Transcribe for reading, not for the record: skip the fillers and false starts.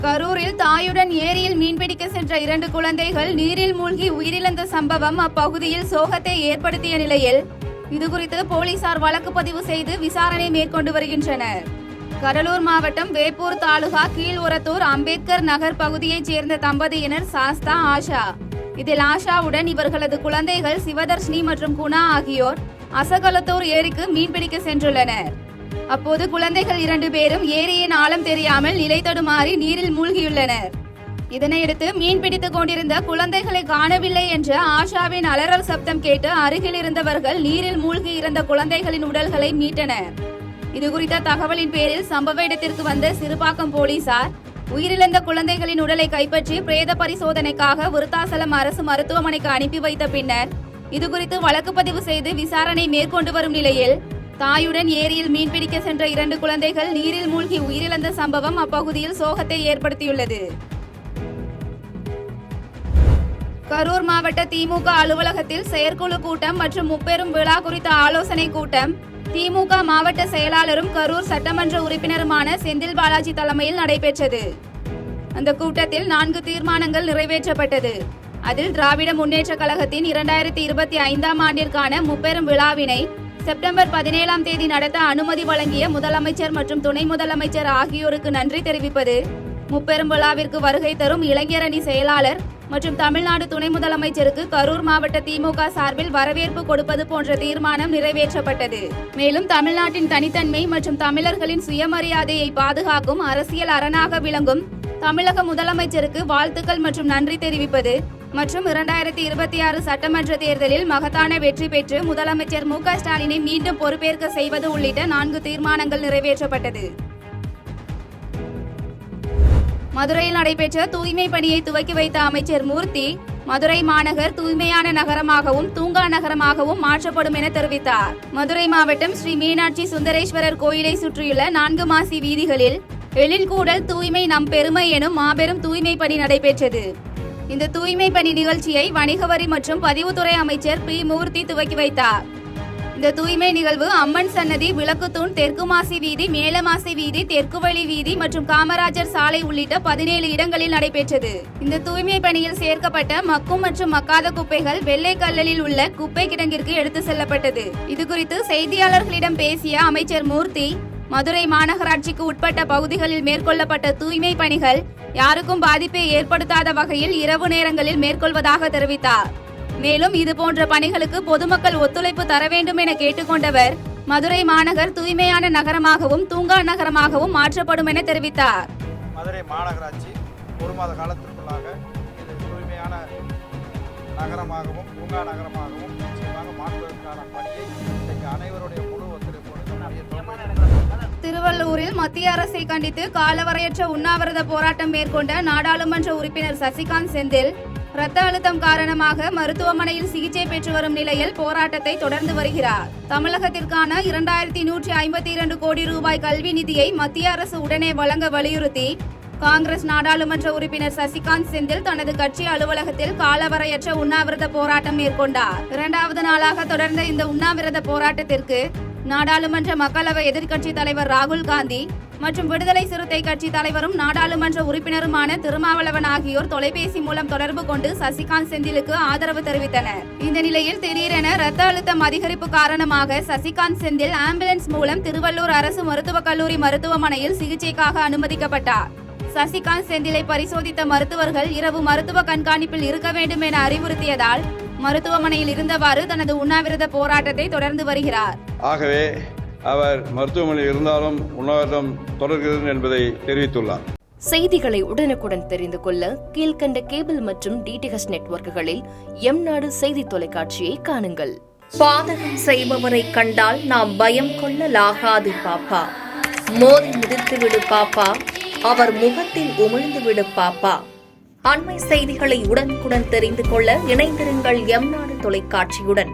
கரூரில் தாயுடன் ஏரியில் மீன்பிடிக்க சென்ற 2 குழந்தைகள் நீரில் மூழ்கி உயிரிழந்த சம்பவம் அப்பகுதியில் சோகத்தை ஏற்படுத்திய நிலையில் இதுகுறித்து போலீசார் வழக்கு பதிவு செய்து விசாரணை மேற்கொண்டு வருகின்றனர். கடலூர் மாவட்டம் வேப்பூர் தாலுகா கீழ்உரத்தூர் அம்பேத்கர் நகர் பகுதியைச் சேர்ந்த தம்பதியினர் சாஸ்தா, ஆஷா. இதில் ஆஷாவுடன் இவர்களது குழந்தைகள் சிவதர்ஷினி மற்றும் குணா ஆகியோர் அசகலத்தூர் ஏரிக்கு மீன்பிடிக்க சென்றுள்ளனர். அப்போது குழந்தைகள் 2 பேரும் ஏரியின் ஆழம் தெரியாமல் நிலை தடுமாறி நீரில் மூழ்கியுள்ளனர். இதனையடுத்து மீன்பிடித்துக் கொண்டிருந்த குழந்தைகளை காணவில்லை என்ற ஆஷாவின் அலறல் சப்தம் கேட்டு அருகில் இருந்தவர்கள் நீரில் மூழ்கி இருந்த குழந்தைகளின் உடல்களை மீட்டனர். இதுகுறித்த தகவலின் பேரில் சம்பவ இடத்திற்கு வந்த சிறுபாக்கம் போலீசார் உயிரிழந்த குழந்தைகளின் உடலை கைப்பற்றி பிரேத பரிசோதனைக்காக விருத்தாசலம் அரசு மருத்துவமனைக்கு அனுப்பி வைத்த பின்னர் இதுகுறித்து வழக்கு பதிவு செய்து விசாரணை மேற்கொண்டு வரும் நிலையில் தாயுடன் ஏரியில் மீன்பிடிக்க சென்ற 2 குழந்தைகள் நீரில் மூழ்கி உயிரிழந்த சம்பவம் அப்பகுதியில் சோகத்தை ஏற்படுத்தியுள்ளது. கரூர் மாவட்ட திமுக அலுவலகத்தில் செயற்குழு கூட்டம் மற்றும் முப்பெரும் விழா குறித்த ஆலோசனை கூட்டம் திமுக மாவட்ட செயலாளரும் கரூர் சட்டமன்ற உறுப்பினருமான செந்தில் பாலாஜி தலைமையில் நடைபெற்றது. அந்த கூட்டத்தில் 4 தீர்மானங்கள் நிறைவேற்றப்பட்டது. அதில் திராவிட முன்னேற்ற கழகத்தின் 2025ஆம் ஆண்டிற்கான முப்பெரும் விழாவினை செப்டம்பர் 17ஆம் தேதி நடத்த அனுமதி வழங்கிய முதலமைச்சர் மற்றும் துணை முதலமைச்சர் ஆகியோருக்கு நன்றி தெரிவிப்பது, முப்பெரும் விழாவிற்கு வருகை தரும் இளைஞரணி செயலாளர் மற்றும் தமிழ்நாடு துணை முதலமைச்சருக்கு கரூர் மாவட்ட திமுக சார்பில் வரவேற்பு கொடுப்பது போன்ற தீர்மானம் நிறைவேற்றப்பட்டது. மேலும் தமிழ்நாட்டின் தனித்தன்மை மற்றும் தமிழர்களின் சுயமரியாதையை பாதுகாக்கும் அரசியல் அரணாக விளங்கும் தமிழக முதலமைச்சருக்கு வாழ்த்துக்கள் மற்றும் நன்றி தெரிவிப்பது மற்றும் 2026 சட்டமன்ற தேர்தலில் மகத்தான வெற்றி பெற்று முதலமைச்சர் மு.க. ஸ்டாலினை மீண்டும் பொறுப்பேற்க செய்வது உள்ளிட்ட 4 தீர்மானங்கள் நிறைவேற்றப்பட்டது. மதுரையில் நடைபெற்ற தூய்மை பணியை துவக்கி வைத்த அமைச்சர் மூர்த்தி, மதுரை மாநகர் தூய்மையான நகரமாகவும் தூங்கா நகரமாகவும் மாற்றப்படும் என தெரிவித்தார். மதுரை மாவட்டம் ஸ்ரீ மீனாட்சி சுந்தரேஸ்வரர் கோயிலை சுற்றியுள்ள 4 மாசி வீதிகளில் எழில்கூடல் தூய்மை நம் பெருமை எனும் மாபெரும் தூய்மை பணி நடைபெற்றது. இந்த தூய்மை பணி நிகழ்ச்சியை வணிக வரி மற்றும் பதிவுத்துறை அமைச்சர் பி. மூர்த்தி துவக்கி வைத்தார். இந்த தூய்மை நிகழ்வு அம்மன் சன்னதி, விளக்குத்தூண், தெற்கு மாசி வீதி, மேலமாசி வீதி, தெற்கு வழி வீதி மற்றும் காமராஜர் சாலை உள்ளிட்ட 17 இடங்களில் நடைபெற்றது. இந்த தூய்மை பணியில் சேர்க்கப்பட்ட மக்கும் மற்றும் மக்காத குப்பைகள் வெள்ளை கல்லலில் உள்ள குப்பை கிடங்கிற்கு எடுத்து செல்லப்பட்டது. இதுகுறித்து செய்தியாளர்களிடம் பேசிய அமைச்சர் மூர்த்தி, மதுரை மாநகராட்சிக்கு உட்பட்ட பகுதிகளில் மேற்கொள்ளப்பட்ட தூய்மை பணிகள் யாருக்கும் பாதிப்பை ஏற்படுத்தாத வகையில் இரவு நேரங்களில் மேற்கொள்வதாக தெரிவித்தார். மேலும் இதுபோன்ற பணிகளுக்கு பொதுமக்கள் ஒத்துழைப்பு தர வேண்டும் என கேட்டுக்கொண்டவர், மதுரை மாநகர் தூய்மையான நகரமாகவும் தூங்கா நகரமாகவும் மாற்றப்படும் என தெரிவித்தார். மதுரை மாநகராட்சி 1 மாத காலத்திற்குள்ளாக இது தூய்மையான நகரமாகவும் தூங்கா நகரமாகவும் நிச்சயமாக மாற்றுவதற்கான பணியை இன்றைக்கு அனைவருடைய முழு ஒத்துழைப்போடு திருவள்ளூரில் மத்திய அரசை கண்டித்து காலவரையற்ற உண்ணாவிரத போராட்டம் மேற்கொண்ட நாடாளுமன்ற உறுப்பினர் சசிகாந்த் செந்தில் இரத்த அழுத்தம் காரணமாக மருத்துவமனையில் சிகிச்சை பெற்று வரும் நிலையில் போராட்டத்தை தொடர்ந்து வருகிறார். தமிழகத்திற்கான 2152 கோடி ரூபாய் கல்வி நிதியை மத்திய அரசு உடனே வழங்க வலியுறுத்தி காங்கிரஸ் நாடாளுமன்ற உறுப்பினர் சசிகாந்த் செந்தில் தனது கட்சி அலுவலகத்தில் காலவரையற்ற உண்ணாவிரத போராட்டம் மேற்கொண்டார். 2வது நாளாக தொடர்ந்த இந்த உண்ணாவிரத போராட்டத்திற்கு நாடாளுமன்ற மக்களவை எதிர்க்கட்சி தலைவர் ராகுல் காந்தி மற்றும் விடுதலை சிறுத்தை கட்சி தலைவரும் நாடாளுமன்ற உறுப்பினருமான திருமாவளவன் ஆகியோர் தொலைபேசி மூலம் தொடர்பு கொண்டு சசிகாந்த் செந்திலுக்கு ஆதரவு தெரிவித்தனர். இந்த நிலையில் திடீரென இரத்த அழுத்தம் அதிகரிப்பு காரணமாக சசிகாந்த் செந்தில் ஆம்புலன்ஸ் மூலம் திருவள்ளூர் அரசு மருத்துவக் கல்லூரி மருத்துவமனையில் சிகிச்சைக்காக அனுமதிக்கப்பட்டார். சசிகாந்த் செந்திலை பரிசோதித்த மருத்துவர்கள் இரவு மருத்துவ கண்காணிப்பில் இருக்க வேண்டும் என அறிவுறுத்தியதால் மருத்துவமனையில் இருந்தவாறு தனது உண்ணாவிரத போராட்டத்தை தொடர்ந்து வருகிறார். ஆகவே அவர் மருத்துவமனையில் இருந்தாலும் உண்ணாவிரதம் தொடர்கிறது என்பதை தெரிவித்துள்ளார். செய்திகளை உடனுக்குடன் தெரிந்து கொள்ள கீழ்கண்ட கேபிள் மற்றும் டிடிஎச் நெட்வொர்க்குகளில் எம்நாடு செய்தி தொலைக்காட்சியை காணுங்கள். பாதகம் செய்பவரை கண்டால் நாம் பயம் கொள்ளலாகாது பாப்பா. மோதி மிதித்துவிடு பாப்பா, அவர் முகத்தில் உமிழ்ந்துவிடு பாப்பா. அண்மை செய்திகளை உடனுக்குடன் தெரிந்து கொள்ள இணைந்திருங்கள் எம்நாடு தொலைக்காட்சியுடன்.